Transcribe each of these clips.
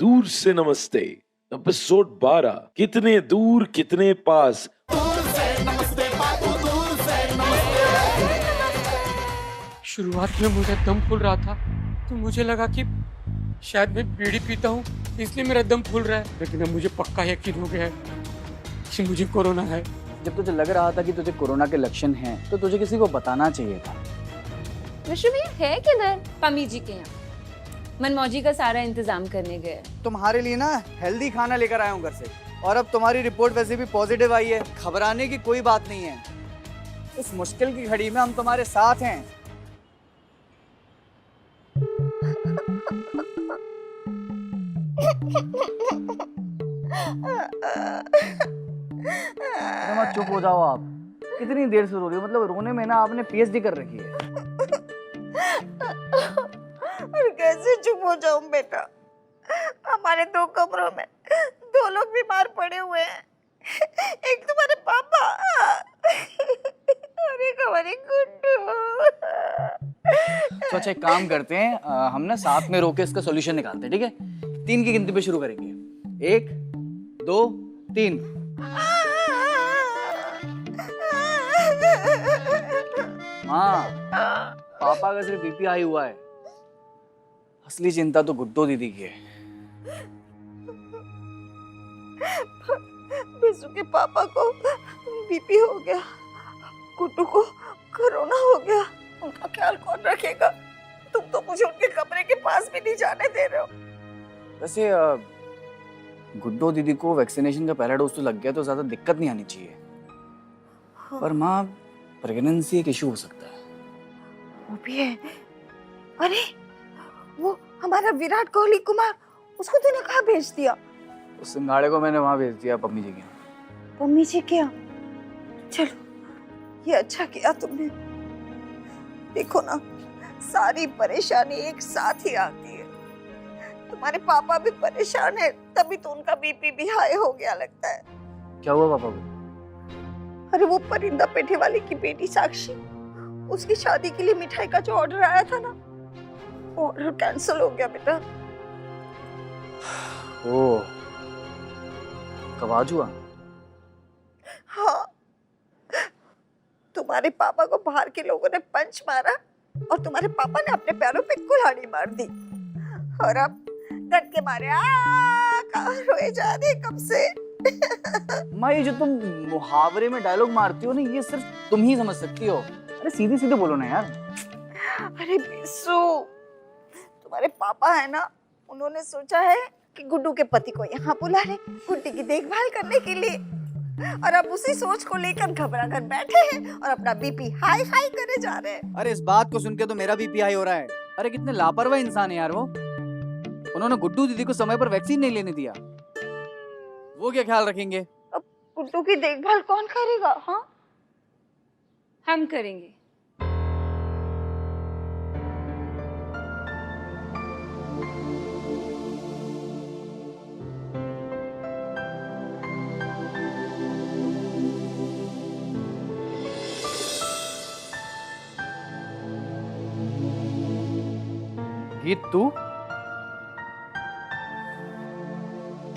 दूर से नमस्ते एपिसोड 12 कितने दूर कितने पास। शुरुआत में मुझे दम फूल रहा था तो मुझे लगा कि शायद मैं बीड़ी पीता हूँ इसलिए मेरा दम फूल रहा है, लेकिन अब मुझे पक्का यकीन हो गया है कि मुझे कोरोना है। जब तुझे लग रहा था कि तुझे कोरोना के लक्षण हैं, तो तुझे किसी को बताना चाहिए था। विश्ववीर है किधर? पम्मी जी के यहाँ मनमौजी का सारा इंतजाम करने गए। तुम्हारे लिए ना हेल्दी खाना लेकर आया हूँ घर से, और अब तुम्हारी रिपोर्ट वैसे भी पॉजिटिव आई है। घबराने की कोई बात नहीं है, इस मुश्किल की घड़ी में हम तुम्हारे साथ हैं। अरे मत चुप हो जाओ आप। कितनी देर से रो रही हो? मतलब रोने में ना आपने पीएचडी कर रखी है। और कैसे चुप हो जाऊं बेटा? हमारे 2 कमरों में 2 लोग बीमार पड़े हुए हैं। एक तुम्हारे पापा और एक हमारे गुड्डू। तो अच्छा एक काम करते हैं, हम ना साथ में रो के इसका सॉल्यूशन निकालते हैं, ठीक है? 3 की गिनती पे शुरू करेंगे। 1 2 3। हाँ, पापा का सिर्फ बीपी हाई हुआ है। असली चिंता तो गुड्डो दीदी की है। बिसु के पापा को बीपी हो गया, गुड्डू को कोरोना हो गया। उनका ख्याल कौन रखेगा? तुम तो मुझे उनके कमरे के पास भी नहीं जाने दे रहे हो। वैसे गुड्डो दीदी को वैक्सीनेशन का पहला डोज तो लग गया, तो ज्यादा दिक्कत नहीं आनी चाहिए। पर माँ, प्रेगनेंसी एक इशू हो सकता है। वो भी है। अरे वो हमारा विराट कोहली कुमार, उसको तूने कहाँ भेज दिया? उस सिंगाड़े को मैंने वहां भेज दिया, पम्मी जी के यहाँ। मम्मी जी क्या? चलो, ये अच्छा किया तुमने। देखो ना, सारी परेशानी एक साथ ही आती है। तुम्हारे पापा भी परेशान है, तभी तो उनका बीपी भी हाई हो गया लगता है। क्या हुआ पापा को? अरे वो परिंदा पेठे वाले की बेटी साक्षी, उसकी शादी के लिए मिठाई का जो ऑर्डर आया था ना, वो ऑर्डर कैंसिल हो गया बेटा। ओह, कब आज हुआ? हाँ, तुम्हारे पापा को बाहर के लोगों ने पंच मारा और तुम्हारे पापा ने अपने पैरों पे कुल्हाड़ी मार दी, और अब डट के मारे कहाँ रोए जा रहे कब से। माँ, ये जो तुम मुहावरे में डायलॉग मारती हो ना, ये सिर्फ तुम ही समझ सकती हो। अरे सीधे सीधे बोलो ना यार। अरे बिस्सू, तुम्हारे पापा है ना, उन्होंने सोचा है कि गुड्डू के पति को यहाँ बुला ले गुड्डी की देखभाल करने के लिए, और अब उसी सोच को लेकर घबरा कर बैठे हैं और अपना बीपी हाई हाई करे जा रहे हैं। अरे इस बात को सुन के तो मेरा बीपी हाई हो रहा है। अरे कितने लापरवाह इंसान है यार वो। उन्होंने गुड्डू दीदी को समय पर वैक्सीन नहीं लेने दिया, वो क्या ख्याल रखेंगे? अब गुड्डू की देखभाल कौन करेगा? हाँ, हम करेंगे। गीत तू?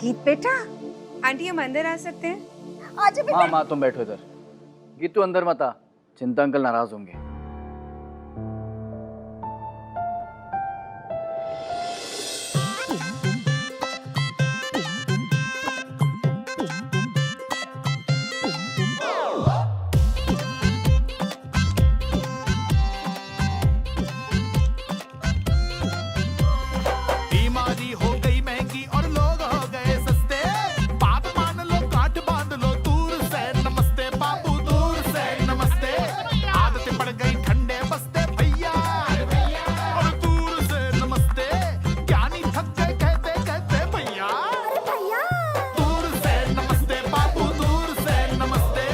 गीत बेटा, आंटी हम अंदर आ सकते हैं? आज बेटा। हाँ माँ, तुम बैठो इधर। गीत तू अंदर मत आ, चिंता अंकल नाराज होंगे। बीमारी हो गई महंगी और लोग हो गए सस्ते, बात मान लो गांठ बांध लो दूर से नमस्ते बाबू, दूर से नमस्ते। आदतें पड़ गई ठंडे बस्ते भैया, और दूर से नमस्ते। ज्ञानी थक गए कहते कहते भैया, दूर से नमस्ते बाबू, दूर से नमस्ते।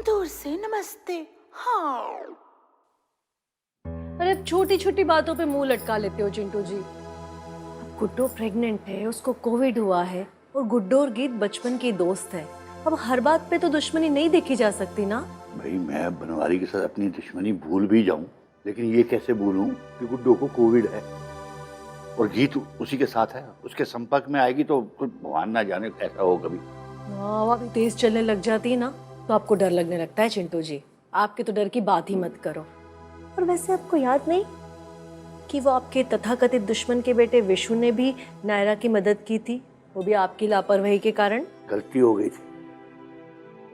दूर से नमस्ते। हाँ, अरे अब छोटी छोटी बातों पे मुंह लटका लेते हो चिंटू जी। गुड्डो प्रेग्नेंट है, उसको कोविड हुआ है और गुड्डो और गीत बचपन के दोस्त है। अब हर बात पे तो दुश्मनी नहीं देखी जा सकती ना। भाई मैं बनवारी के साथ अपनी दुश्मनी भूल भी जाऊं, लेकिन ये कैसे भूलूं कि गुड्डो को कोविड है और गीत उसी के साथ है। उसके संपर्क में आएगी तो कुछ भगवान ना जाने ऐसा हो कभी। हवा भी तेज चलने लग जाती है ना तो आपको डर लगने लगता है चिंटू जी। आपके तो डर की बात ही मत करो। और वैसे आपको याद नहीं कि वो आपके तथाकथित दुश्मन के बेटे विशु ने भी नायरा की मदद की थी, वो भी आपकी लापरवाही के कारण। गलती हो गई थी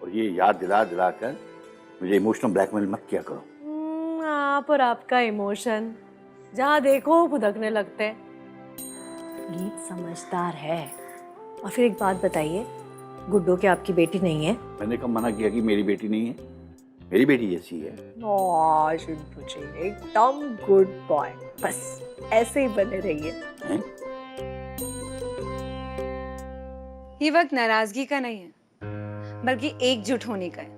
और ये याद दिला दिला कर मुझे इमोशनल ब्लैकमेल मत किया करो। आप और आपका इमोशन जहाँ देखो भुदकने लगते हैं। गीत समझदार है। और फिर एक बात बताइए, गुड्डो क्या आपकी बेटी नहीं है? मैंने कब मना किया कि मेरी बेटी नहीं है? मेरी बेटी जैसी है। चिंटू जी एकदम गुड बॉय, बस ऐसे ही बने रहिए। हैं? ये वक्त नाराजगी का नहीं है, बल्कि एकजुट होने का है।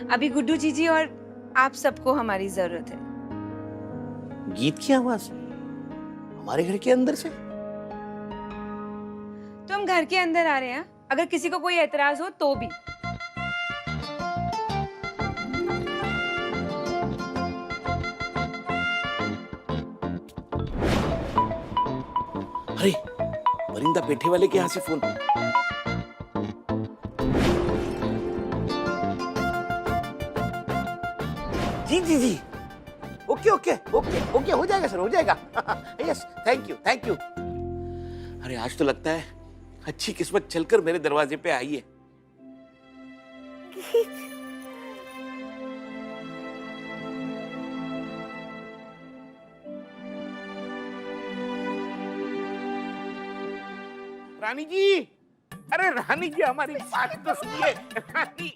अभी गुड्डू जीजी और आप सबको हमारी जरूरत है। गीत की आवाज हमारे घर के अंदर से? तो हम घर के अंदर आ रहे हैं, अगर किसी को कोई एतराज हो तो भी। अरे परिंदा पेठे वाले के यहाँ से फोन। जी जी जी, ओके ओके ओके ओके, हो जाएगा सर, हो जाएगा। Yes, thank you thank you. अरे आज तो लगता है अच्छी किस्मत चलकर मेरे दरवाजे पे आई है। रानी जी, अरे रानी जी हमारी बात तो सुनिए। रानी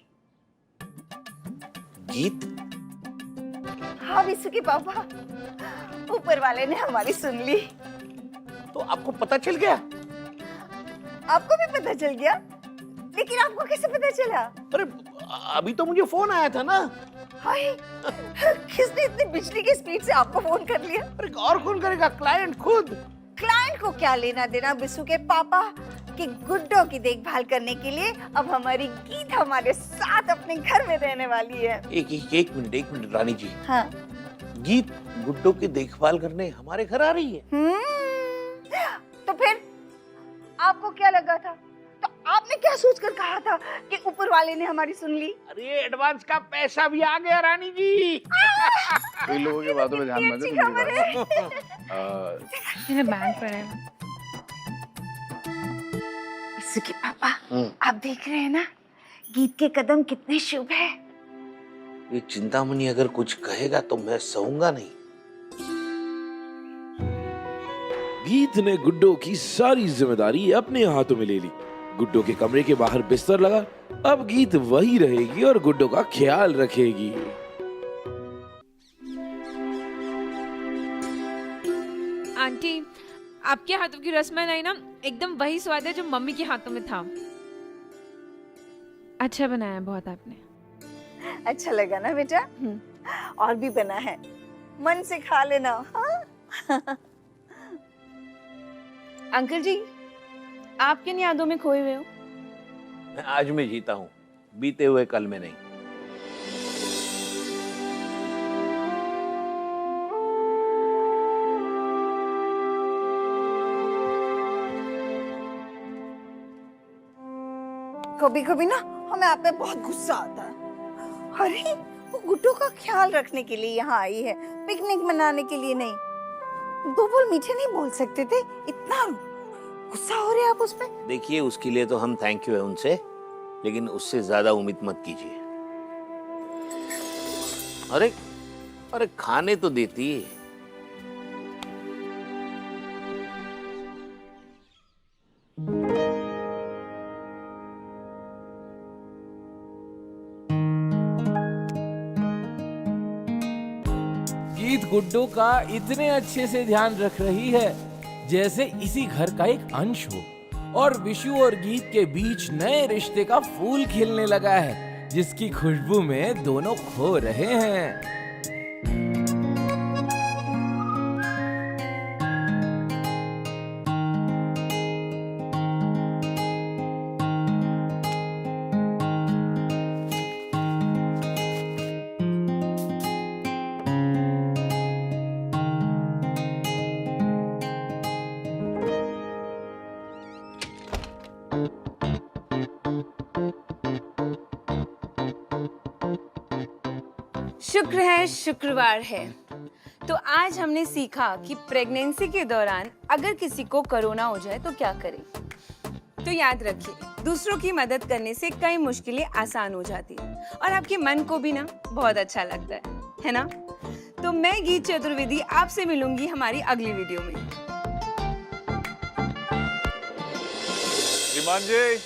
गीत। हाँ विशु के पापा, ऊपर वाले ने हमारी सुन ली। तो आपको पता चल गया? आपको भी पता चल गया? लेकिन आपको कैसे पता चला? अरे अभी तो मुझे फोन आया था ना। हाय, किसने इतनी बिजली की स्पीड से आपको फोन कर लिया? अरे और कौन करेगा? क्लाइंट खुद। क्लाइंट को क्या लेना देना विशु के पापा कि गुड्डो की देखभाल करने के लिए अब हमारी गीत हमारे साथ अपने घर में रहने वाली है। एक मिनट रानी जी। हाँ। गीत गुड्डो की देखभाल करने हमारे घर आ रही है? तो फिर आपको क्या लगा था? तो आपने क्या सोचकर कहा था कि ऊपर वाले ने हमारी सुन ली? अरे एडवांस का पैसा भी आ गया रानी जी। कई लोगों की बातों में ध्यान मत दो। मेरा बैंक पर है। विशु के पापा, आप देख रहे हैं ना गीत के कदम कितने शुभ है। ये चिंतामणि अगर कुछ कहेगा तो मैं सहूंगा नहीं। गीत ने गुड्डो की सारी जिम्मेदारी अपने हाथों में ले ली। गुड्डो के कमरे के बाहर बिस्तर लगा। अब गीत वही रहेगी और गुड्डो का ख्याल रखेगी। आंटी, आपके हाथों की रसमलाई ना एकदम वही स्वाद है जो मम्मी के हाथों में था। अच्छा बनाया बहुत आपने। अच्छा लगा ना बेटा? और भी बना है, मन से खा लेना। हाँ? अंकल जी, आप किन यादों में खोए हुए हो? मैं आज में जीता हूँ, बीते हुए कल में नहीं। कभी कभी ना हमें आप पे बहुत गुस्सा आता है। अरे वो गुड्डो का ख्याल रखने के लिए यहाँ आई है, पिकनिक मनाने के लिए नहीं। दो बोल मीठे नहीं बोल सकते थे? इतना गुस्सा हो रहे हैं आप उस पे? देखिए उसके लिए तो हम थैंक यू है उनसे, लेकिन उससे ज्यादा उम्मीद मत कीजिए। अरे अरे खाने तो देती है। गीत गुड्डो का इतने अच्छे से ध्यान रख रही है जैसे इसी घर का एक अंश हो, और विशु और गीत के बीच नए रिश्ते का फूल खिलने लगा है, जिसकी खुशबू में दोनों खो रहे हैं। शुक्र है शुक्रवार है। तो आज हमने सीखा कि प्रेगनेंसी के दौरान अगर किसी को कोरोना हो जाए तो क्या करें। तो याद रखिए, दूसरों की मदद करने से कई मुश्किलें आसान हो जाती है और आपके मन को भी ना बहुत अच्छा लगता है ना? तो मैं गीत चतुर्वेदी आपसे मिलूंगी हमारी अगली वीडियो में। श्रीमान जी,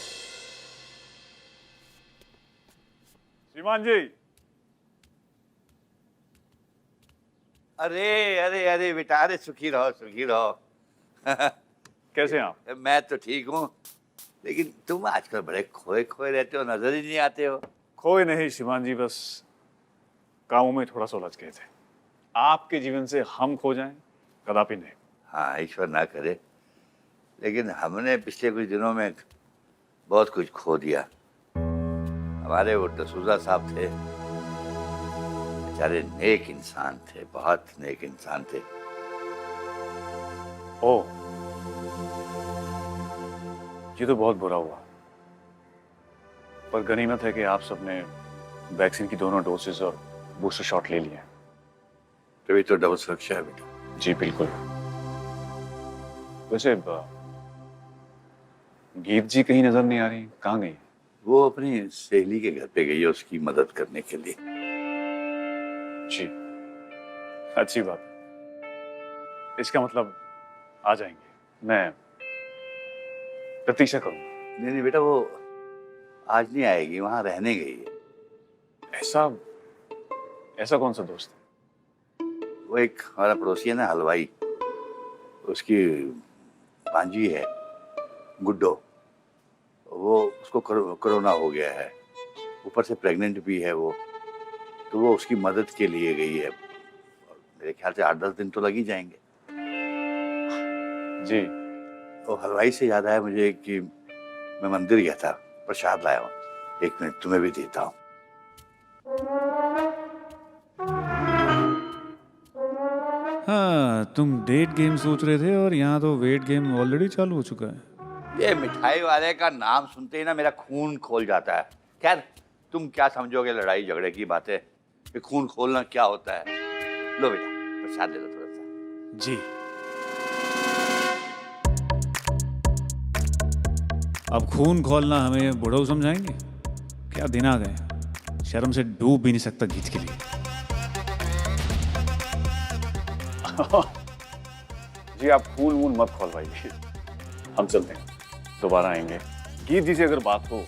श्रीमान जी। अरे अरे अरे बेटा, अरे सुखी रहो सुखी रहो। कैसे हैं आप? मैं तो ठीक हूँ, लेकिन तुम आजकल बड़े खोए खोए रहते हो, नजर ही नहीं आते हो। खोए नहीं श्रीमान जी, बस कामों में थोड़ा सा उलझ गए थे। आपके जीवन से हम खो जाएं, कदापि नहीं। हाँ, ईश्वर ना करे, लेकिन हमने पिछले कुछ दिनों में बहुत कुछ खो दिया। हमारे वो डसूजा साहब थे, बेचारे नेक इंसान थे, बहुत नेक इंसान थे। ओह, ये तो बहुत बुरा हुआ, पर गनीमत है कि आप सबने वैक्सीन की दोनों डोसेस और बूस्टर शॉट ले लिए हैं। तभी तो डबल सुरक्षा है बेटा। जी बिल्कुल। वैसे गीत जी कहीं नजर नहीं आ रही, कहाँ गई? वो अपनी सहेली के घर पे गई है उसकी मदद करने के लिए। जी, अच्छी बात है। इसका मतलब आ जाएंगे, मैं प्रतीक्षा करूंगा। नहीं नहीं बेटा, वो आज नहीं आएगी, वहां रहने गई है। ऐसा कौन सा दोस्त है? वो एक हमारा पड़ोसी है ना, हलवाई, उसकी भांजी है गुड्डो, वो उसको कोरोना हो गया है, ऊपर से प्रेग्नेंट भी है वो, तो वो उसकी मदद के लिए गई है। मेरे ख्याल से 8-10 दिन तो लग ही जाएंगे। जी। तो हलवाई से याद आया मुझे कि मैं मंदिर गया था, प्रसाद लाया हूँ, 1 मिनट तुम्हें भी देता हूँ। हाँ, तुम डेट गेम सोच रहे थे और यहाँ तो वेट गेम ऑलरेडी चालू हो चुका है। ये मिठाई वाले का नाम सुनते ही ना मेरा खून खोल जाता है। खैर, तुम क्या समझोगे लड़ाई झगड़े की बातें, कि खून खोलना क्या होता है। लो बेटा, प्रसाद ले लो थोड़ा सा। जी। अब खून खोलना हमें बुढ़ऊ समझाएंगे? क्या दिन आ गए, शर्म से डूब भी नहीं सकता गीत के लिए। जी आप खून वून मत खोलवाइए, हम चलते हैं, दोबारा आएंगे। गीत जी से अगर बात हो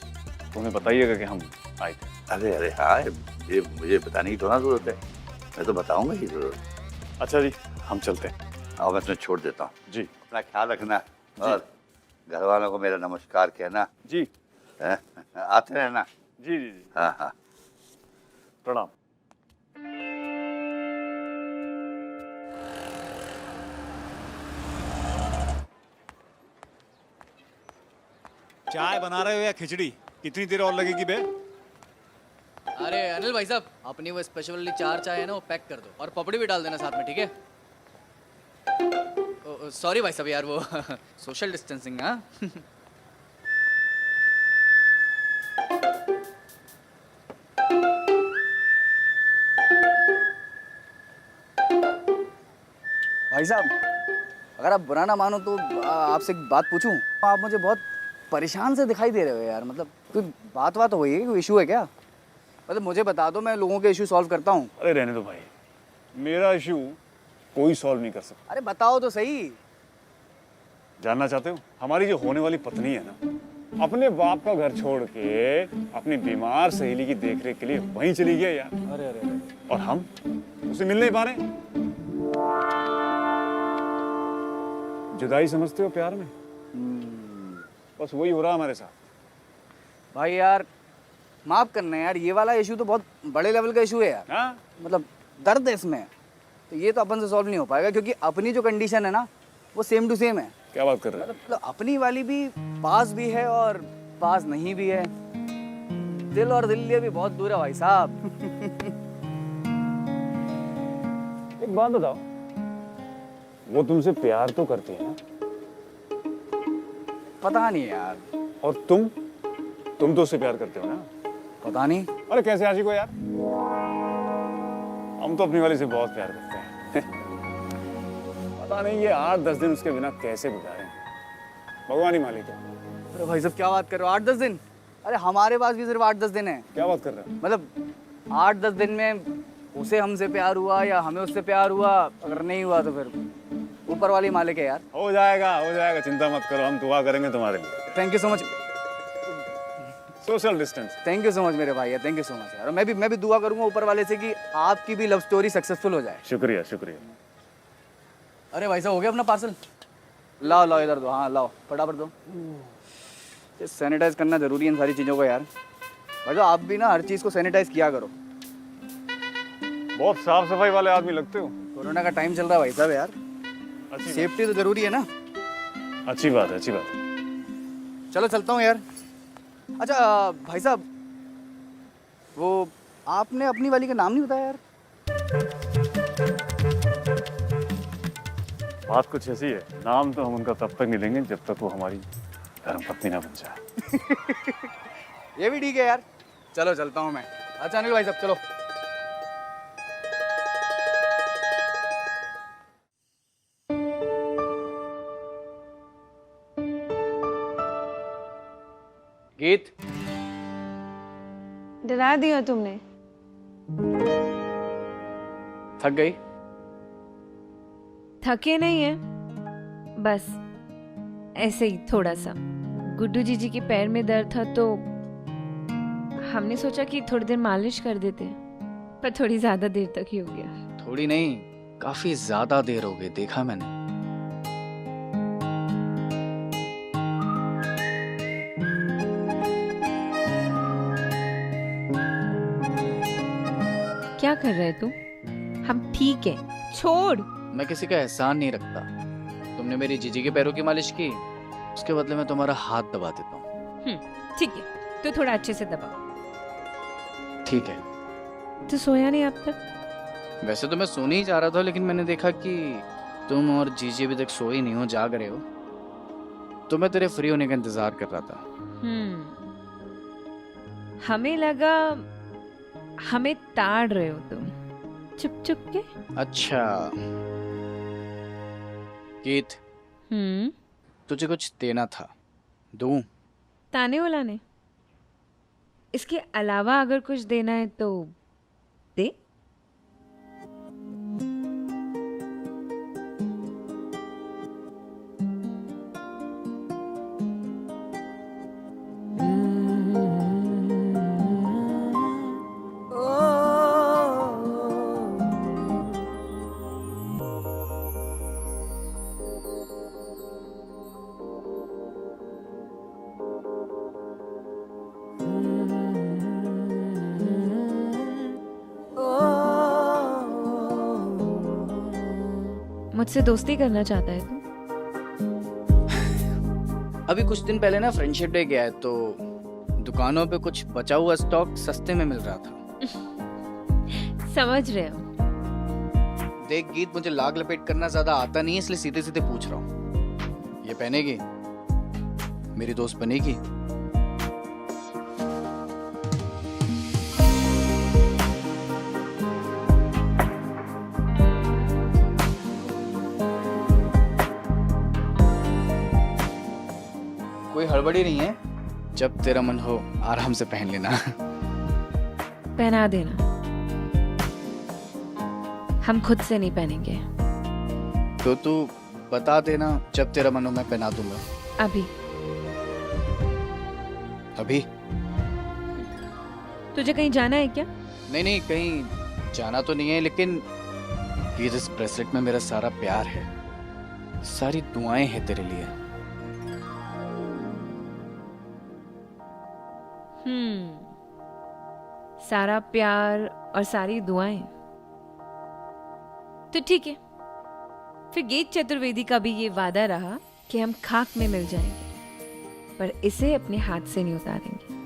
तो उन्हें बताइएगा कि हम आए थे। अरे अरे हाँ, ये मुझे बताने की थोड़ा जरूरत है, मैं तो बताऊंगा ही जरूर। अच्छा जी, हम चलते हैं। आओ, मैं तुम्हें छोड़ देता हूँ। जी। अपना ख्याल रखना और घर वालों को मेरा नमस्कार कहना। जी। आते रहना। जी जी जी। हाँ हाँ, प्रणाम। चाय बना रहे हो या खिचड़ी? कितनी देर और लगेगी बे? अरे अनिल भाई साहब, अपनी वो स्पेशल वाली 4 चाय है ना, वो पैक कर दो और पपड़ी भी डाल देना साथ में, ठीक है? सॉरी भाई साहब यार, वो सोशल डिस्टेंसिंग। हाँ भाई साहब, अगर आप बुरा ना मानो तो आपसे एक बात पूछूं? आप मुझे बहुत परेशान से दिखाई दे रहे हो यार, मतलब कोई बात हो गई है, कोई इशू है क्या? मतलब मुझे बता दो, मैं लोगों के इशू सॉल्व करता हूँ। अरे रहने दो भाई, मेरा इशू कोई सॉल्व नहीं कर सकता। अरे बताओ तो सही। जानना चाहते हो? हमारी जो होने वाली पत्नी है ना, अपने बाप का घर छोड़ के अपनी बीमार सहेली की देखरेख के लिए वहीं चली गई यार। अरे अरे अरे। और हम उसे मिल नहीं पा रहे। जुदाई समझते हो प्यार में? बस वही हो रहा हमारे साथ। भाई यार माफ करना यार, ये वाला इशू तो बहुत बड़े लेवल का इशू है यार। हाँ? मतलब दर्द है इसमें, तो ये तो अपन से सॉल्व नहीं हो पाएगा, क्योंकि अपनी जो कंडीशन है ना वो सेम टू सेम है। क्या बात कर रहे हैं? मतलब अपनी वाली भी पास भी है और पास नहीं भी है। दिल और दिल्ली भी बहुत दूर है भाई साहब। एक बात बताओ, वो तुमसे प्यार तो करती है ना? पता नहीं यार। और तुम तो उससे प्यार करते हो ना? पता नहीं। अरे कैसे आशिक हो यार? हम तो अपनी वाली से बहुत प्यार करते हैं। पता नहीं ये 8-10 दिन उसके बिना कैसे गुजारे, भगवान ही मालिक है। अरे भाई साहब क्या बात कर रहे हो, 8-10 दिन? अरे हमारे पास भी सिर्फ 8-10 दिन है। क्या बात कर रहे हैं? मतलब 8-10 दिन में उसे हमसे प्यार हुआ या हमें उससे प्यार हुआ, अगर नहीं हुआ तो फिर ऊपर वाली मालिक है यार। हो जाएगा, चिंता मत करो, हम दुआ करेंगे तुम्हारे लिए। Thank you so much. Social distance. Thank you so much मेरे भाई, थैंक यू सो मच यार। और मैं भी दुआ करूंगा ऊपर वाले से कि आपकी भी लव स्टोरी सक्सेसफुल हो जाए। शुक्रिया शुक्रिया। अरे भाई साहब हो गया अपना पार्सल? लाओ इधर दो। हाँ लाओ फटाफट दो। ये सैनिटाइज करना जरूरी है इन सारी चीज़ों को यार। भाई साहब आप भी ना हर चीज़ को सैनिटाइज किया करो। बहुत साफ सफाई वाले आदमी लगते हो। कोरोना का टाइम चल रहा है भाई साहब यार, सेफ्टी तो जरूरी है ना। अच्छी बात है, अच्छी बात है। चलो चलता हूँ यार। अच्छा भाई साहब वो आपने अपनी वाली का नाम नहीं बताया यार। बात कुछ ऐसी है, नाम तो हम उनका तब तक नहीं लेंगे जब तक वो हमारी धर्मपत्नी ना बन जाए। ये भी ठीक है यार। चलो चलता हूँ मैं। अच्छा अनिल भाई साहब चलो। गीत डरा दिया तुमने। थक गई? थके नहीं है, बस ऐसे ही थोड़ा सा। गुड्डू जीजी के पैर में दर्द था तो हमने सोचा कि थोड़ी देर मालिश कर देते हैं, पर थोड़ी ज्यादा देर तक ही हो गया। थोड़ी नहीं, काफी ज्यादा देर हो गई, देखा मैंने। क्या कर रहे तू? हम ठीक है, छोड़। मैं किसी का एहसान नहीं रखता। तुमने मेरी जीजी के पैरों की मालिश की, उसके बदले में तुम्हारा हाथ दबा देता हूँ। ठीक है, तो थोड़ा अच्छे से दबा। ठीक है। तो सोया नहीं अब तक? वैसे तो मैं सोने ही जा रहा था, लेकिन मैंने देखा कि तुम और जीजी अभी तक सोई नहीं हो, जाग रहे हो, तो मैं तेरे फ्री होने का इंतजार कर रहा था। हमें लगा हमें ताड़ रहे हो तुम चुप चुप के। अच्छा गीत, तुझे कुछ देना था, दूं? ताने वाने, इसके अलावा अगर कुछ देना है तो दे। मुझसे दोस्ती करना चाहता है तू? अभी कुछ दिन पहले ना फ्रेंडशिप डे गया है, तो दुकानों पे कुछ बचा हुआ स्टॉक सस्ते में मिल रहा था। समझ रहे हो? देख गीत, मुझे लाग लपेट करना ज्यादा आता नहीं है, इसलिए सीधे सीधे पूछ रहा हूँ। ये पहनेगी? मेरी दोस्त बनेगी? कोई हड़बड़ी नहीं है, जब तेरा मन हो आराम से पहन लेना। पहना देना, हम खुद से नहीं पहनेंगे। तो तू बता देना, जब तेरा मन हो मैं पहना दूंगा। अभी? अभी? तुझे कहीं जाना है क्या? नहीं नहीं, कहीं जाना तो नहीं है, लेकिन ये जिस ब्रेसलेट में मेरा सारा प्यार है, सारी दुआएं हैं तेरे लिए। सारा प्यार और सारी दुआएं, तो ठीक है, फिर गीत चतुर्वेदी का भी ये वादा रहा कि हम खाक में मिल जाएंगे, पर इसे अपने हाथ से नहीं उतारेंगे।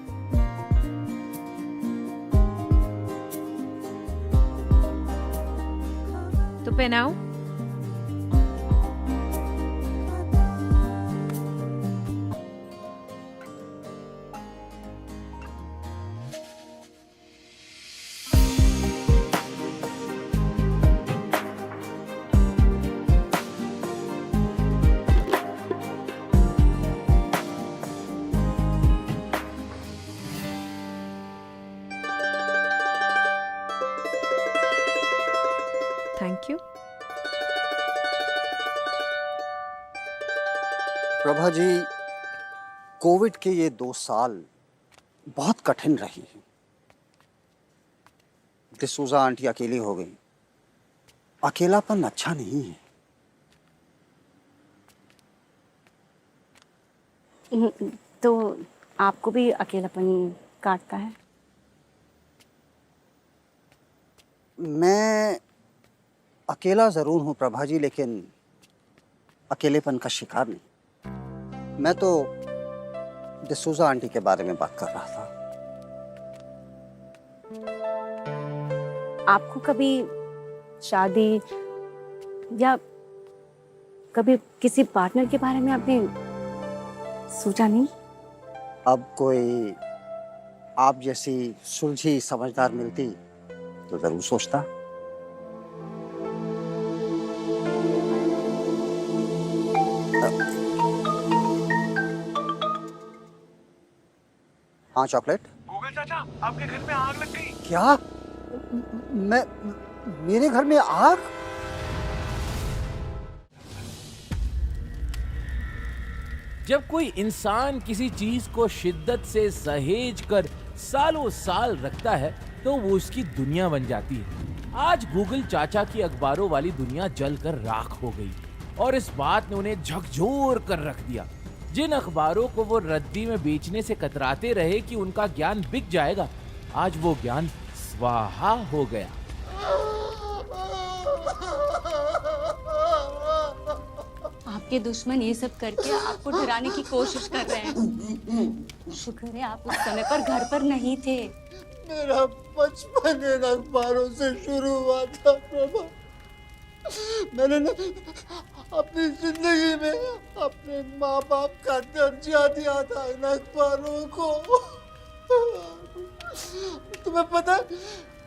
तो पहनाओ। Thank you. Prabha ji, Covid के ये 2 साल बहुत कठिन रही हैं। डिसूजा आंटी अकेली हो गई। अकेलापन अच्छा नहीं है। तो आपको भी अकेलापन काटता है? मैं अकेला जरूर हूं प्रभा जी, लेकिन अकेलेपन का शिकार नहीं। मैं तो डिसूजा आंटी के बारे में बात कर रहा था। आपको कभी शादी या कभी किसी पार्टनर के बारे में आपने सोचा नहीं? अब कोई आप जैसी सुलझी समझदार मिलती तो जरूर सोचता। हाँ चॉकलेट। गूगल चाचा, आपके घर में आग लग गई। क्या? मेरे घर में आग? जब कोई इंसान किसी चीज को शिद्दत से सहेज कर सालों साल रखता है तो वो उसकी दुनिया बन जाती है। आज गूगल चाचा की अखबारों वाली दुनिया जलकर राख हो गई और इस बात ने उन्हें झकझोर कर रख दिया। जिन अखबारों को वो रद्दी में बेचने से कतराते रहे कि उनका ज्ञान बिक जाएगा, आज वो ज्ञान स्वाहा हो गया। आपके दुश्मन ये सब करके आपको डराने की कोशिश कर रहे हैं। शुक्र है आप उस समय पर घर पर नहीं थे। मेरा बचपन इन अखबारों से शुरू हुआ था प्रभा। मैंने ना अपनी जिंदगी में अपने माँ बाप का दर्जा दिया था इन अखबारों को। तुम्हें पता है,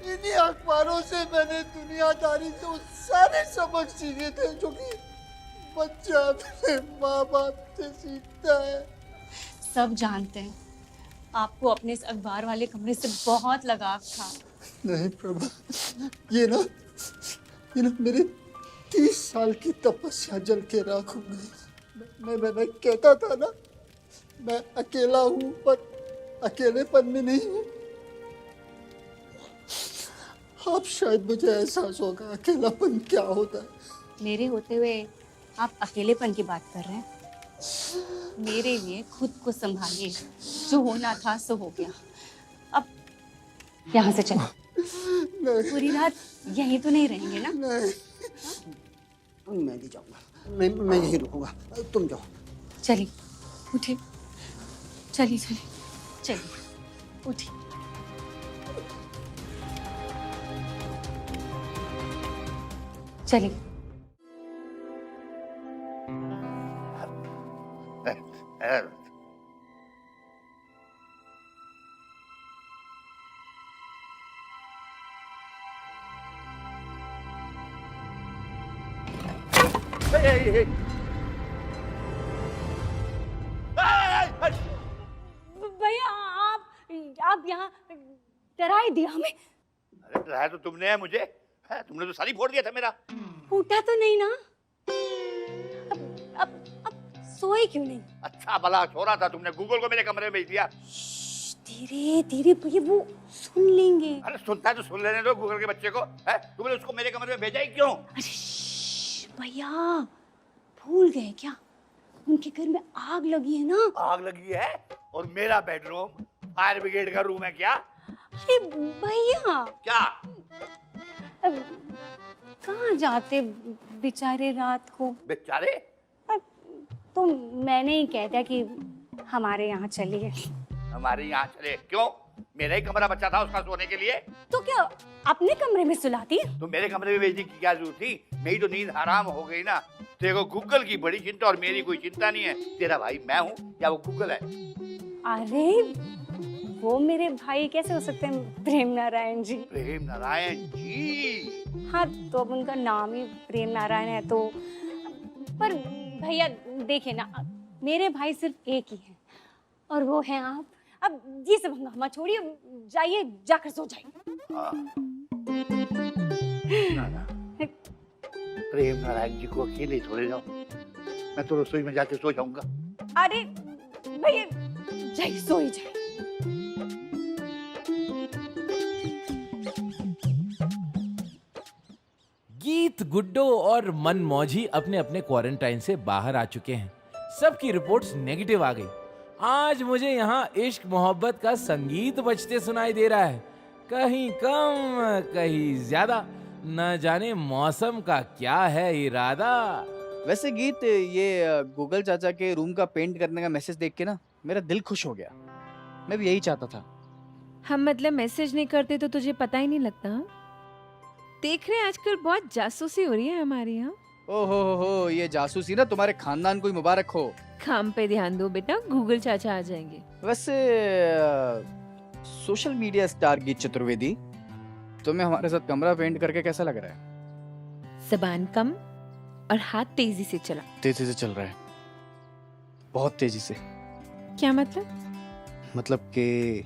इन्हीं अखबारों से मैंने दुनियादारी से वो सारे सबक सीखे थे जो कि बच्चा अपने माँ बाप से सीखता है। सब जानते हैं आपको अपने इस अखबार वाले कमरे से बहुत लगाव था। नहीं प्रभा, ये ना मेरे 30 साल की तपस्या जल के राख हो गई। मैं कहता था ना, मैं अकेला हूँ पर अकेलेपन में नहीं हूँ। अब शायद मुझे एहसास होगा अकेलापन क्या होता है। मेरे होते हुए आप अकेलेपन की बात कर रहे हैं। मेरे लिए खुद को संभालिए। जो होना था सो हो गया। अब यहाँ से चलो। पूरी रात यहीं तो नहीं रहेंगे ना? नहीं, मैं नहीं जाऊंगा। मैं यहीं रुकूंगा, तुम जाओ। चलिए उठिए, चलिए चलिए चलिए उठिए। चलिए। भैया आप यहाँ डरा ही दिया हमें। अरे डराया तो तुमने है मुझे। तुमने तो सारी फोड़ दिया था मेरा। फूटा तो नहीं ना? अब सोए क्यों नहीं? अच्छा भला सो रहा था, तुमने गूगल को मेरे कमरे में भेज दिया। धीरे धीरे भैया, वो सुन लेंगे। अरे सुनता है तो सुन लेने दो गूगल के बच्चे को। तुमने उसको मेरे कमरे में भेजा ही क्यों? भैया भूल गए क्या? उनके घर में आग लगी है ना। आग लगी है? और मेरा बेडरूम फायर ब्रिगेड का रूम है क्या? अरे भैया क्या? कहाँ जाते बेचारे रात को? बेचारे? तो मैंने ही कह दिया कि हमारे यहाँ चलिए। हमारे यहाँ चले? क्यों? मेरा ही कमरा बचा था उसका सोने के लिए। तो क्या अपने कमरे में सुलाती? तो मेरे कमरे में भेजने की क्या जरूरत थी? मेरी तो नींद हराम हो गई ना। तेरे को गूगल की बड़ी चिंता और मेरी कोई चिंता नहीं है। तेरा भाई मैं हूँ या वो गूगल है? अरे वो मेरे भाई कैसे हो सकते हैं? प्रेम नारायण जी। प्रेम नारायण जी? हाँ तो अब उनका नाम ही प्रेम नारायण है तो। पर भैया देखिए ना, मेरे भाई सिर्फ एक ही है और वो है आप। अब ये सब हंगामा छोड़िए, जाइए जाकर सो जाइए। प्रेम नारायण जी को अकेले छोड़े जाओ। मैं तो रसोई में जाके सो जाऊंगा। अरे भैया जाइए सोई जाइए। गीत, गुड्डो और मनमौजी अपने अपने क्वारंटाइन से बाहर आ चुके हैं। सबकी रिपोर्ट्स नेगेटिव आ गई। आज मुझे यहाँ इश्क मोहब्बत का संगीत बजते सुनाई दे रहा है, कहीं कम कहीं ज्यादा। न जाने मौसम का क्या है इरादा। वैसे गीत, ये गूगल चाचा के रूम का पेंट करने का मैसेज देख के ना मेरा दिल खुश हो गया। मैं भी यही चाहता था। हम मतलब मैसेज नहीं करते तो तुझे पता ही नहीं लगता? हाँ? देख रहे हैं आजकल बहुत जासूसी हो रही है हमारे यहाँ। हो, ये जासूसी ना तुम्हारे खानदान को ही मुबारक हो। काम पे ध्यान दो बेटा, गूगल चाचा आ जाएंगे। वैसे सोशल मीडिया स्टार गीत चतुर्वेदी, तुम्हें हमारे साथ कमरा पेंट करके कैसा लग रहा है? जबान कम और हाथ तेजी से चला। तेजी से चल रहा है, बहुत तेजी से। क्या मतलब? मतलब कि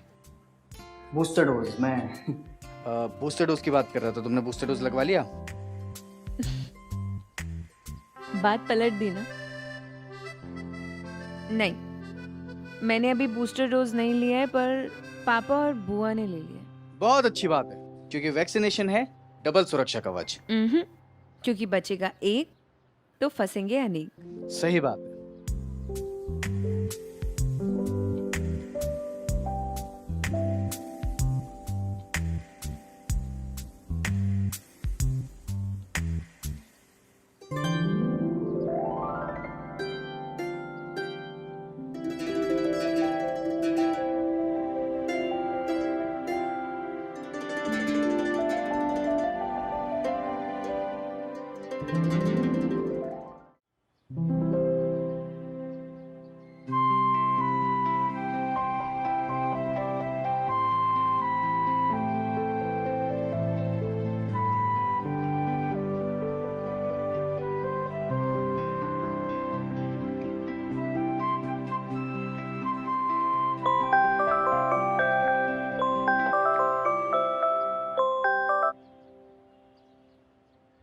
बूस्टर डोज, मैं बूस्टर डोज की बात कर रहा था। तुमने बूस्टर डोज लगवा लिया? बात पलट दी ना। नहीं, मैंने अभी बूस्टर डोज नहीं लिया है, पर पापा और बुआ ने ले लिया। बहुत अच्छी बात है, क्योंकि वैक्सीनेशन है डबल सुरक्षा कवच। क्योंकि बचेगा एक तो फंसेंगे अनेक। सही बात है।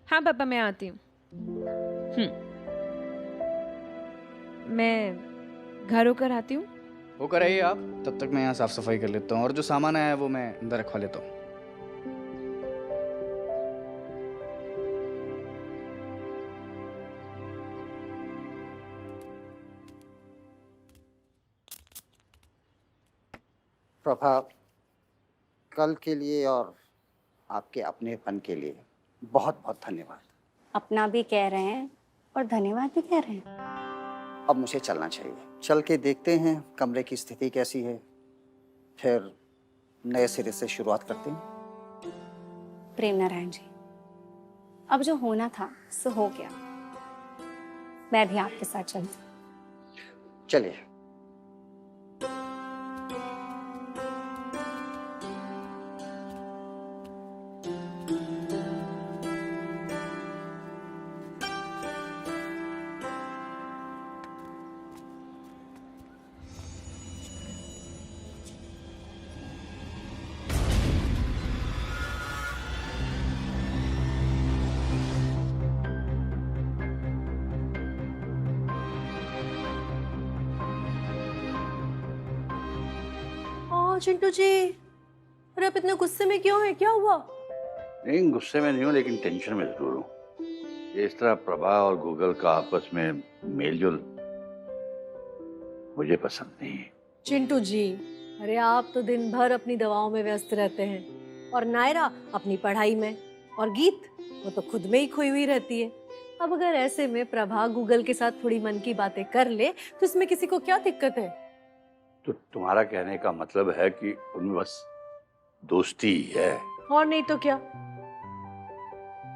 हाँ पापा, मैं आती हूँ। मैं घर होकर आती हूँ। होकर आइए आप, तब तक मैं यहाँ साफ सफाई कर लेता हूँ, और जो सामान आया है वो मैं अंदर रखवा लेता हूँ। प्रभा, कल के लिए और आपके अपनेपन के लिए बहुत बहुत धन्यवाद। अपना भी कह रहे हैं और धन्यवाद भी कह रहे हैं। अब मुझे चलना चाहिए। चल के देखते हैं कमरे की स्थिति कैसी है, फिर नए सिरे से शुरुआत करते हैं। प्रेम नारायण जी, अब जो होना था सो हो गया। मैं भी आपके साथ चलती हूँ। चलिए। चिंटू जी, अरे आप इतने गुस्से में क्यों हैं? क्या हुआ? नहीं, गुस्से में नहीं हूँ, लेकिन टेंशन में जरूर हूँ। ये इस तरह प्रभा और गूगल का आपस में मेलजोल मुझे पसंद नहीं है। चिंटू जी, अरे आप तो दिन भर अपनी दवाओं में व्यस्त रहते हैं, और नायरा अपनी पढ़ाई में, और गीत वो तो खुद में ही खोई हुई रहती है। अब अगर ऐसे में प्रभा गूगल के साथ थोड़ी मन की बातें कर ले तो इसमें किसी को क्या दिक्कत है? तो तुम्हारा कहने का मतलब है कि उनमें बस दोस्ती ही है? और नहीं तो क्या।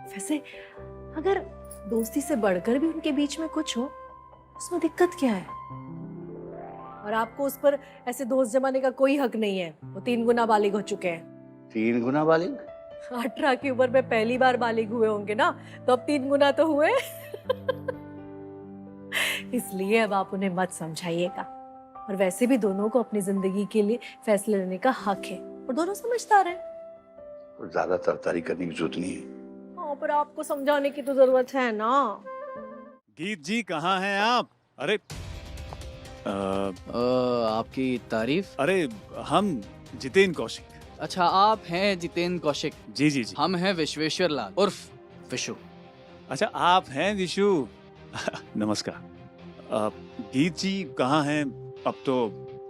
वैसे अगर दोस्ती से बढ़कर भी उनके बीच में कुछ हो, उसमें दिक्कत क्या है? और आपको उस पर ऐसे दोस्त जमाने का कोई हक नहीं है। वो 3 गुना बालिग हो चुके हैं। 3 गुना बालिग? 18 की उम्र में पहली बार बालिग हुए होंगे ना, तो अब 3 गुना तो हुए। इसलिए अब आप उन्हें मत समझाइएगा। और वैसे भी दोनों को अपनी जिंदगी के लिए फैसले लेने का हक है, और दोनों समझदार हैं। ज्यादा तरकारी करने की जरूरत नहीं है। हाँ, पर आपको समझाने की तो जरूरत है ना। गीत जी कहाँ हैं आप? अरे आपकी तारीफ। अरे हम जितेन कौशिक। अच्छा, आप हैं जितेन कौशिक। जी जी जी। हम हैं विश्वेश्वर लाल उर्फ विशु। अच्छा, आप हैं विशु। नमस्कार। गीत जी कहाँ हैं? अब तो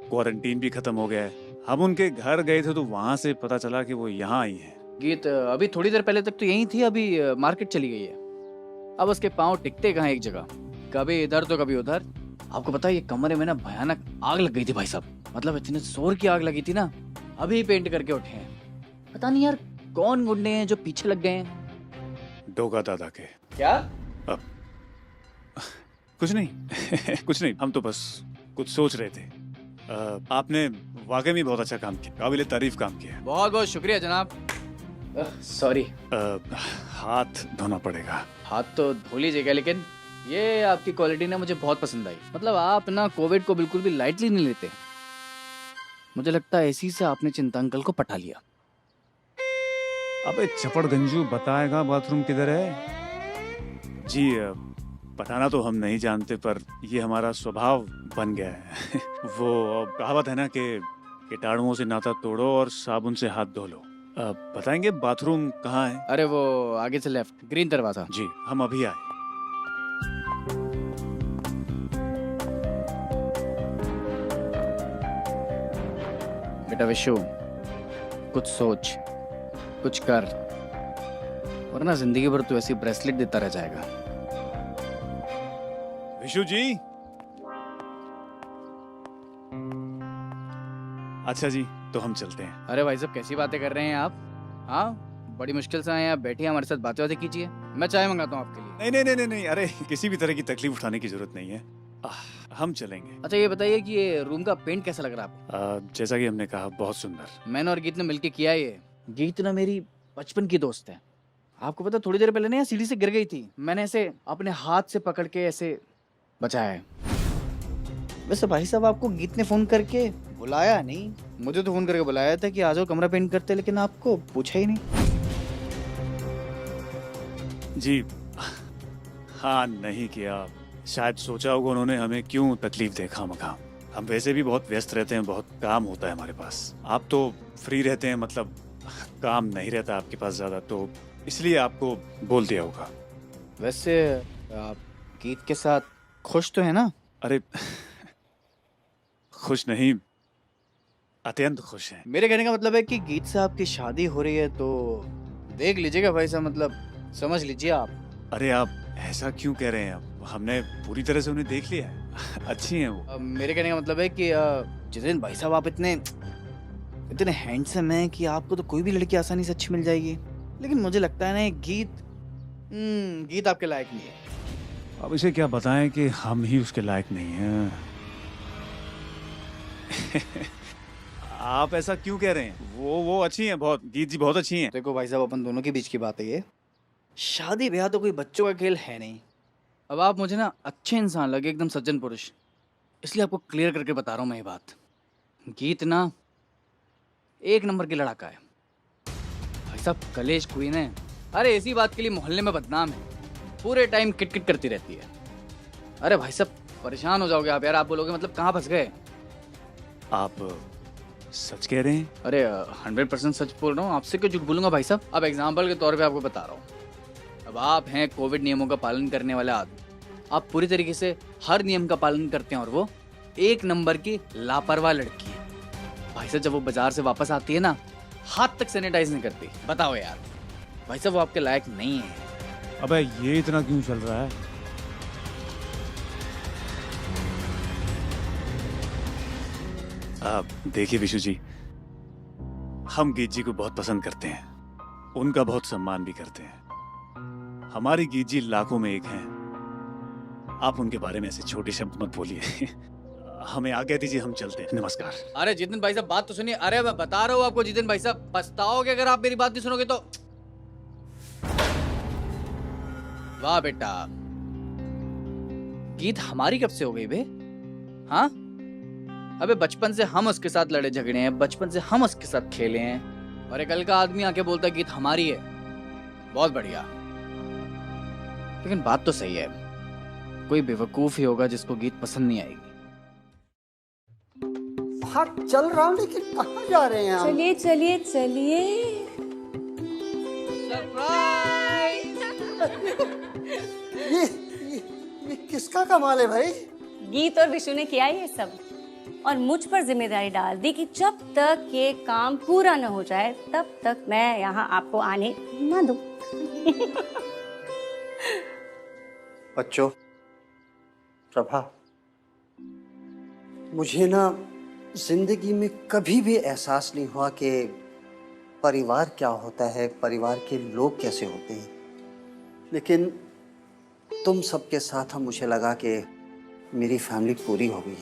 क्वारंटीन भी खत्म हो गया है। हम उनके घर गए थे तो वहाँ से पता चला कि वो यहाँ आई हैं। गीत अभी थोड़ी देर पहले तक तो यही थी, अभी मार्केट चली गई है। अब उसके पाँव टिकते कहाँ एक जगह, कभी इधर तो कभी उधर। आपको पता है ये कमरे में ना भयानक आग लग गई थी भाई साहब, मतलब इतने जोर की आग लगी थी ना। अभी पेंट करके उठे हैं। पता नहीं यार कौन गुंडे हैं जो पीछे लग गए हैं। डोगा दादा के। क्या? कुछ नहीं कुछ नहीं, हम तो बस कुछ सोच रहे थे। आपने वाकई में बहुत अच्छा काम किया, काबिले तारीफ काम किया। बहुत बहुत शुक्रिया जनाब। सॉरी। हाथ धोना पड़ेगा। हाथ तो धो लीजिएगा, लेकिन ये आपकी क्वालिटी ना मुझे बहुत पसंद आई। मतलब आप ना कोविड को बिल्कुल भी लाइटली नहीं लेते। मुझे लगता है इसी से आपने चिंता अंकल को पटा लिया। अबे चपड़ गंजू, बताएगा बाथरूम किधर है? जी बताना तो हम नहीं जानते, पर ये हमारा स्वभाव बन गया है। वो कहावत है ना कि कीटाणुओं से नाता तोड़ो और साबुन से हाथ धो लो। बताएंगे बाथरूम कहाँ है? अरे वो आगे से लेफ्ट, ग्रीन दरवाजा। जी हम अभी आए। बेटा विशु, कुछ सोच, कुछ कर, वरना जिंदगी भर तू ऐसी ब्रेसलेट देता रह जाएगा। विशु जी। अच्छा जी, तो हम चलते हैं। अरे भाई साहब कैसी बातें कर रहे हैं आप? हाँ, बड़ी मुश्किल से आए हैं आप, बैठिए हमारे साथ बातें कीजिए। मैं चाय मंगाता हूँ आपके लिए। नहीं नहीं नहीं नहीं नहीं, अरे किसी भी तरह की तकलीफ उठाने की जरूरत नहीं है। हम चलेंगे। अच्छा ये बताइए कि ये रूम का पेंट कैसा लग रहा है आपको? जैसा कि हमने कहा, बहुत सुंदर। मैंने और गीत ने मिलके किया है ये। गीत ना मेरी बचपन की दोस्त है। आपको पता थोड़ी देर पहले ना सीढ़ी से गिर गई थी, मैंने ऐसे अपने हाथ से पकड़ के ऐसे बचाया है। वैसे भाई साहब आपको गीत ने फोन करके बुलाया नहीं? मुझे तो फोन करके बुलाया था कि आ जाओ कमरा पेंट करते, लेकिन आपको पूछा ही नहीं। जी हाँ, नहीं किया। शायद सोचा होगा उन्होंने हमें क्यों तकलीफ दे खामखा। हम वैसे भी बहुत व्यस्त रहते हैं, बहुत काम होता है हमारे पास। आप तो फ्री रहते हैं, मतलब काम नहीं रहता आपके पास ज्यादा, तो इसलिए आपको बोल दिया होगा। वैसे आप गीत के साथ खुश तो है ना? अरे खुश नहीं, अत्यंत खुश हैं। मेरे कहने का मतलब है कि गीत से आपकी शादी हो रही है, तो देख लीजिएगा भाई साहब, मतलब समझ लीजिए आप। अरे आप ऐसा क्यों कह रहे हैं? आप हमने पूरी तरह से उन्हें देख लिया है। अच्छी हैं वो। मेरे कहने का मतलब है कि जितेन भाई साहब आप इतने हैंडसम हैं कि आपको तो कोई भी लड़की आसानी से अच्छी मिल जाएगी, लेकिन मुझे लगता है ना गीत आपके लायक नहीं है। अब इसे क्या बताएं कि हम ही उसके लायक नहीं हैं। आप ऐसा क्यों कह रहे हैं? वो अच्छी हैं बहुत, गीत जी बहुत अच्छी हैं। देखो भाई साहब, अपन दोनों के बीच की बात है ये। शादी ब्याह तो कोई बच्चों का खेल है नहीं। अब आप मुझे ना अच्छे इंसान लगे, एकदम सज्जन पुरुष, इसलिए आपको क्लियर करके बता रहा हूँ मैं ये बात। गीत ना एक नंबर की लड़ाका है भाई साहब, कलेश क्वीन है। अरे इसी बात के लिए मोहल्ले में बदनाम है, पूरे टाइम किटकिट करती रहती है। अरे भाई साहब परेशान हो जाओगे आप यार, आप बोलोगे मतलब कहाँ फंस गए। आप सच कह रहे हैं? अरे 100% सच बोल रहा हूँ, आपसे क्यों झूठ बोलूंगा भाई साहब। अब एग्जाम्पल के तौर पे आपको बता रहा हूँ। अब आप हैं कोविड नियमों का पालन करने वाले आदमी, आप पूरी तरीके से हर नियम का पालन करते हैं, और वो एक नंबर की लापरवाह लड़की है भाई साहब। जब वो बाजार से वापस आती है ना, हाथ तक सैनिटाइज नहीं करती। बताओ यार भाई साहब, वो आपके लायक नहीं है। अबे ये इतना क्यों चल रहा है? आप देखिए विशु जी, हम गीत जी को बहुत पसंद करते हैं, उनका बहुत सम्मान भी करते हैं। हमारी गीत जी लाखों में एक हैं। आप उनके बारे में ऐसे छोटे शब्द मत बोलिए। हमें आज्ञा दीजिए, हम चलते हैं। नमस्कार। अरे जितिन भाई साहब बात तो सुनिए। अरे मैं बता रहा हूँ आपको जितिन भाई साहब, पछताओगे अगर आप मेरी बात नहीं सुनोगे तो। वाह बेटा, गीत हमारी कब से हो गई बे? हाँ अबे बचपन से हम उसके साथ लड़े झगड़े हैं, बचपन से हम उसके साथ खेले हैं, और एक कल का आदमी आके बोलता है गीत हमारी है। बहुत बढ़िया। लेकिन बात तो सही है, कोई बेवकूफ ही होगा जिसको गीत पसंद नहीं आएगी। हाँ चल रहा हूँ, लेकिन कहाँ जा रहे हैं आप? चलिए चलिए चलिए। ये किसका कमाल है भाई? गीत और विशु ने किया ये सब, और मुझ पर जिम्मेदारी डाल दी कि जब तक ये काम पूरा न हो जाए तब तक मैं यहाँ आपको आने न दूं। बच्चों, प्रभा, मुझे ना जिंदगी में कभी भी एहसास नहीं हुआ कि परिवार क्या होता है, परिवार के लोग कैसे होते हैं। लेकिन तुम सबके साथ मुझे लगा कि मेरी फैमिली पूरी हो गई।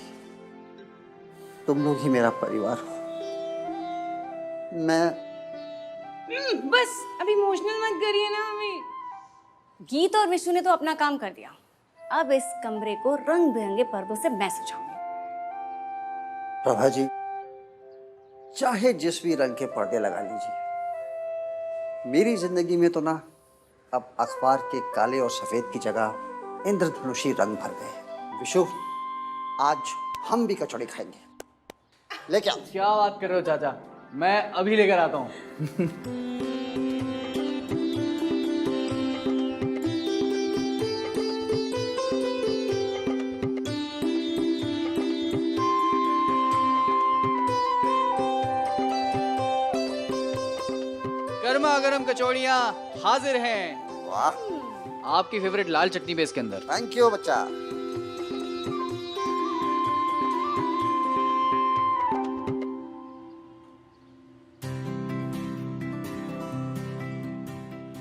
तुम लोग ही मेरा परिवार हो। मैं बस अभी इमोशनल मत करिए ना हमें। गीत और विशु ने तो अपना काम कर दिया, अब इस कमरे को रंग बिरंगे पर्दों से मैं सजाऊंगी। प्रभा जी, चाहे जिस भी रंग के पर्दे लगा लीजिए, मेरी जिंदगी में तो ना अब अखबार के काले और सफेद की जगह इंद्रधनुषी रंग भर गए। विशु, आज हम भी कचौड़ी खाएंगे। लेके आओ। क्या बात कर रहे हो चाचा, मैं अभी लेकर आता हूँ। गर्मा गर्म कचौड़ियाँ हाजिर हैं। वाह, आपकी फेवरेट लाल चटनी भी इसके अंदर। थैंक यू बच्चा।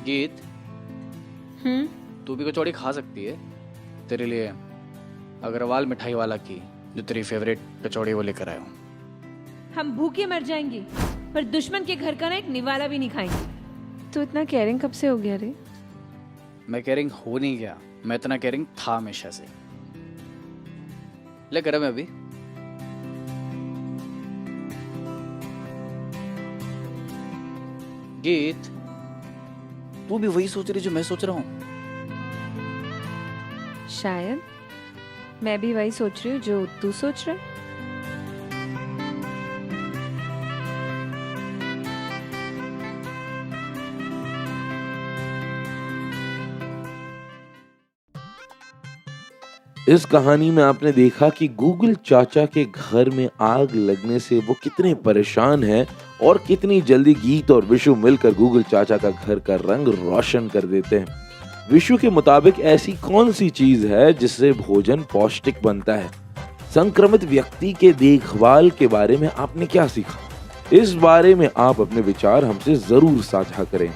गीत, तू भी कचौड़ी खा सकती है। तेरे लिए अग्रवाल मिठाई वाला की जो तेरी फेवरेट कचौड़ी वो लेकर आया हूँ। हम भूखे मर जाएंगे पर दुश्मन के घर का ना एक निवाला भी नहीं खाएंगे। तो इतना केयरिंग कब से हो गया रे? मैं केयरिंग हो नहीं गया, मैं इतना केयरिंग था हमेशा से। ले गरम है अभी। गीत, तू भी वही सोच रही जो मैं सोच रहा हूँ? शायद मैं भी वही सोच रही हूँ जो तू सोच रहा है। इस कहानी में आपने देखा कि गूगल चाचा के घर में आग लगने से वो कितने परेशान हैं और कितनी जल्दी गीत और विशु मिलकर गूगल चाचा का घर का रंग रोशन कर देते हैं। विशु के मुताबिक ऐसी कौन सी चीज है जिससे भोजन पौष्टिक बनता है? संक्रमित व्यक्ति के देखभाल के बारे में आपने क्या सीखा? इस बारे में आप अपने विचार हमसे जरूर साझा करें।